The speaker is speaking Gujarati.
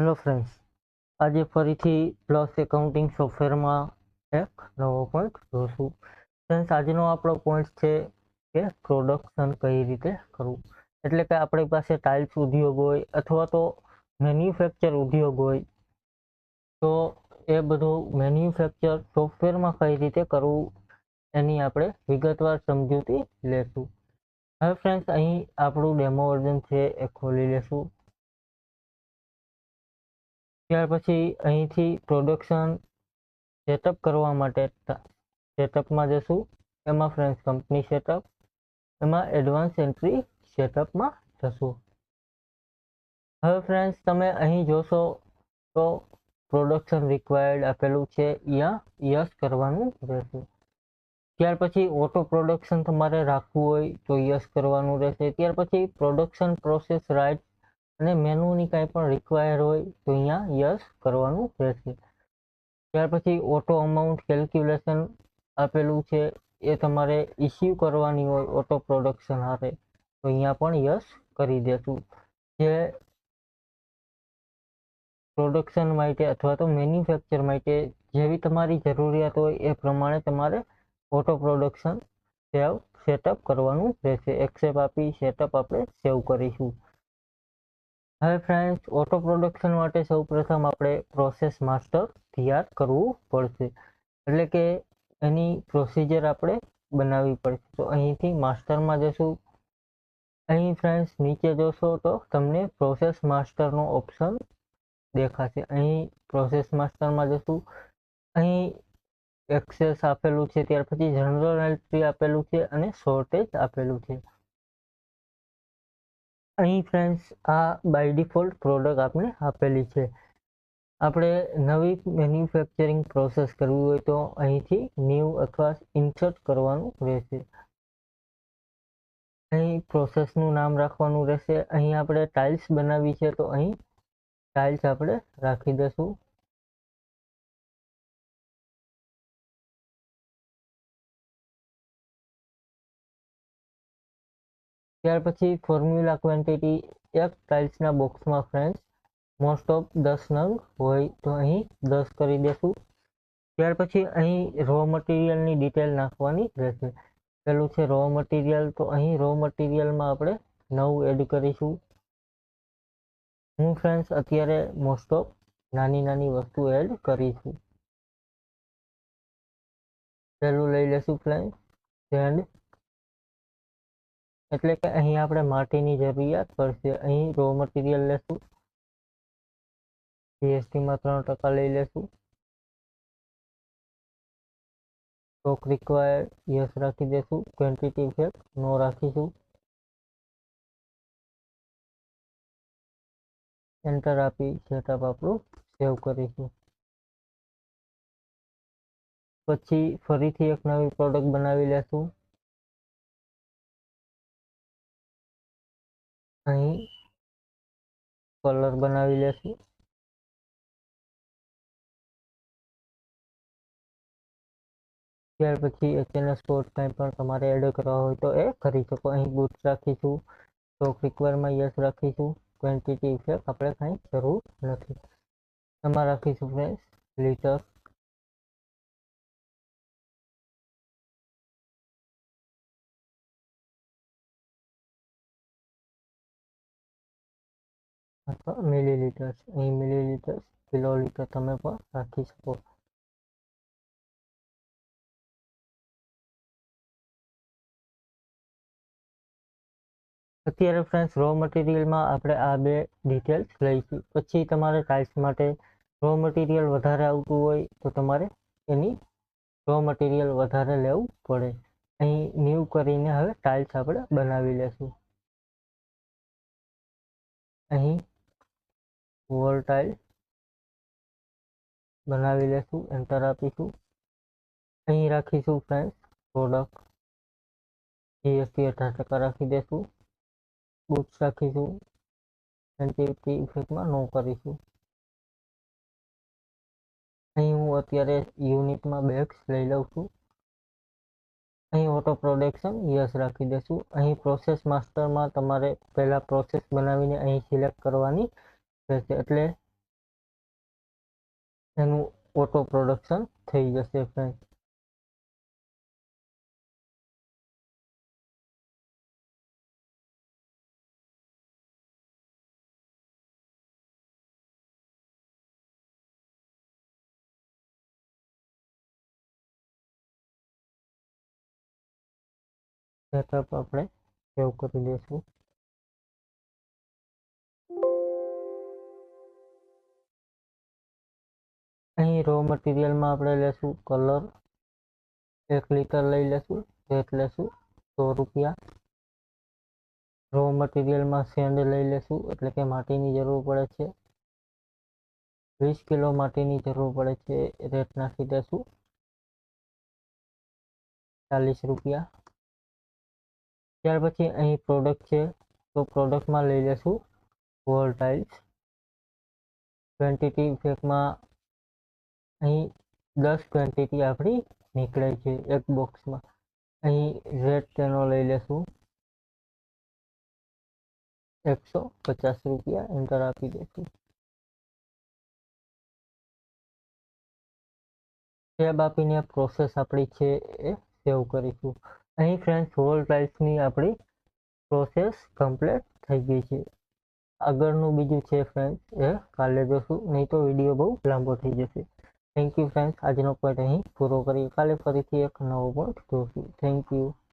હેલો ફ્રેન્ડ્સ, આજે ફરીથી પ્લસ એકાઉન્ટિંગ સોફ્ટવેરમાં એક નવો પોઈન્ટ જોશું. ફ્રેન્ડ્સ, આજનો આપણો પોઈન્ટ છે કે પ્રોડક્શન કઈ રીતે કરવું. એટલે કે આપણી પાસે ટાઇલ્સ ઉદ્યોગ હોય અથવા તો મેન્યુફેક્ચર ઉદ્યોગ હોય, તો એ બધું મેન્યુફેક્ચર સોફ્ટવેરમાં કઈ રીતે કરવું એની આપણે વિગતવાર સમજૂતી લેશું. હવે ફ્રેન્ડ્સ, અહીં આપણું ડેમો વર્ઝન છે એ ખોલી લેશું. ત્યાર પછી અહીંથી પ્રોડક્શન સેટઅપ કરવા માટે સેટઅપમાં જશું. એમાં ફ્રેન્ડ્સ કંપની સેટઅપ, એમાં એડવાન્સ એન્ટ્રી સેટઅપમાં જશું. હવે ફ્રેન્ડ્સ, તમે અહીં જોશો તો પ્રોડક્શન રિક્વાયર્ડ આપેલું છે, અહીંયા યસ કરવાનું રહેશે. ત્યાર પછી ઓટો પ્રોડક્શન તમારે રાખવું હોય તો યસ કરવાનું રહેશે. ત્યાર પછી પ્રોડક્શન પ્રોસેસ રાઇટ અને મેનુની કાંઈ પણ રિક્વાયર હોય તો અહીંયા યસ કરવાનું રહેશે. ત્યાર પછી ઓટો અમાઉન્ટ કેલ્ક્યુલેશન આપેલું છે, એ તમારે ઇસ્યુ કરવાની હોય ઓટો પ્રોડક્શન હારે તો અહીંયા પણ યસ કરી દેશું. જે પ્રોડક્શન માટે અથવા તો મેન્યુફેક્ચર માટે જેવી તમારી જરૂરિયાત હોય એ પ્રમાણે તમારે ઓટો પ્રોડક્શન સેટઅપ કરવાનું રહેશે. એક્સેપ્ટ આપી સેટઅપ આપણે સેવ કરીશું. હવે ફ્રેન્ડ્સ, ઓટો પ્રોડક્શન માટે સૌપ્રથમ આપણે પ્રોસેસ માસ્ટર તૈયાર કરવું પડશે. એટલે કે એની પ્રોસિજર આપણે બનાવવી પડશે. તો અહીંથી માસ્ટરમાં જશું. અહીં ફ્રેન્ડ્સ નીચે જોશો તો તમને પ્રોસેસ માસ્ટરનો ઓપ્શન દેખાશે. અહીં પ્રોસેસ માસ્ટરમાં જશું. અહીં એક્સેસ આપેલું છે, ત્યાર પછી જનરલ એન્ટ્રી આપેલું છે અને શોર્ટેજ આપેલું છે. અહીં ફ્રેન્ડ્સ આ બાય ડિફોલ્ટ પ્રોડક્ટ આપણે આપેલી છે. આપણે નવી મેન્યુફેક્ચરિંગ પ્રોસેસ કરવી હોય તો અહીંથી ન્યૂ અથવા ઇન્સર્ટ કરવાનું રહેશે. અહીં પ્રોસેસનું નામ રાખવાનું રહેશે. અહીં આપણે ટાઇલ્સ બનાવી છે તો અહીં ટાઇલ્સ આપણે રાખી દઈશું. ત્યાર પછી ફોર્મ્યુલા ક્વોન્ટિટી એક ટાઇલ્સના બોક્સમાં ફ્રેન્ડ્સ મોસ્ટ ઓફ 10 નંગ હોય તો અહીં 10 કરી દેશું. ત્યાર પછી અહીં રો મટીરિયલની ડિટેલ નાખવાની રહેશે. પેલું છે રો મટીરિયલ, તો અહીં રો મટીરિયલમાં આપણે 9 એડ કરીશું. હું ફ્રેન્ડ્સ અત્યારે મોસ્ટ ઓફ નાની વસ્તુ એડ કરીશું. પેલું લઈ લેશું ફ્રેન્ડ્સ સેન્ડ, એટલે કે અહીં આપણે માટીની જરૂરિયાત પડશે. અહીં રો મટીરિયલ લેશું, જીએસટીમાં 3% લઈ લેશું. સ્ટોક રિક્વાયર્ડ યસ રાખી દેશું. ક્વોન્ટિટી ઇફેક્ટ નો રાખીશું. એન્ટર આપી સેટઅપ આપણું સેવ કરીશું. પછી ફરીથી એક નવી પ્રોડક્ટ બનાવી લેશું. અહીં કલર બનાવી લેશું. ત્યાર પછી એચએનએસ કોડ કંઈ પણ તમારે એડ કરવા હોય તો એ કરી શકો. અહીં બૂટ્સ રાખીશું. સ્ટોક રિક્વાયરમાં યસ રાખીશું. ક્વોન્ટિટી ઇફેક્ટ આપણે કાંઈ જરૂર નથી. એમાં રાખીશું ફ્રેન્ડ્સ લીટર. અથવા મિલીલીટર્સ. અહીં મિલીલીટર્સ, કિલોલીટર તમે પણ રાખી શકો. અત્યારે ફ્રેન્ડ્સ રો મટીરિયલમાં આપણે આ બે ડિટેલ્સ લઈશું. પછી તમારે ટાઇલ્સ માટે રો મટીરિયલ વધારે આવતું હોય તો તમારે એની રો મટીરિયલ વધારે લેવું પડે. અહીં ન્યૂ કરીને હવે ટાઇલ્સ આપણે બનાવી લેશું. અહીં વોલ ટાઇલ બનાવી લેશું. એન્ટર આપીશું. અહીં રાખીશું ફ્રેન્ડ્સ પ્રોડક્ટ, જીએસટી 18% રાખી દેશું. બૂટ્સ રાખીશું. એન્ટિટી ઇફેક્ટમાં નો કરીશું. અહીં હું અત્યારે યુનિટમાં બેગ્સ લઈ લઉં છું. અહીં ઓટો પ્રોડક્શન યસ રાખી દેશું. અહીં પ્રોસેસ માસ્ટરમાં તમારે પહેલા પ્રોસેસ બનાવીને અહીં સિલેક્ટ કરવાની રહેશે. એટલે એનું ઓટો પ્રોડક્શન થઈ જશે ફ્રેન્ડ. સેટઅપ આપણે સેવ કરી દઈશું. અહીં રો મટીરિયલમાં આપણે લેશું કલર 1 લિટર લઈ લેશું. રેટ લેશું 100 રૂપિયા. રો મટીરિયલમાં સેન્ડ લઈ લેશું એટલે કે માટીની જરૂર પડે છે. 20 કિલો માટીની જરૂર પડે છે. રેટ નાખી દેશું 40 રૂપિયા. ત્યાર પછી અહીં પ્રોડક્ટ છે તો પ્રોડક્ટમાં લઈ લેશું વોલ ટાઇલ્સ. ક્વોન્ટિટી પેકમાં અહીં 10 ક્વોન્ટિટી આપણી નીકળે છે એક બોક્સમાં. અહીં રેટ તેનો લઈ લેશું 150 રૂપિયા. એન્ટર આપી દઈશું. ટેબ આપીને પ્રોસેસ આપણી છે એ સેવ કરીશું. અહીં ફ્રેન્ડ્સ વોલ ટાઇલ્સની આપણી પ્રોસેસ કમ્પ્લીટ થઈ ગઈ છે. આગળનું બીજું છે ફ્રેન્ડ્સ એ કાલે જોશું, નહીં તો વિડીયો બહુ લાંબો થઈ જશે. Thank you friends. આજનો પોઈન્ટ અહીં પૂરો કરીએ. કાલે ફરીથી એક નવો પોઈન્ટ જોશું. Thank you.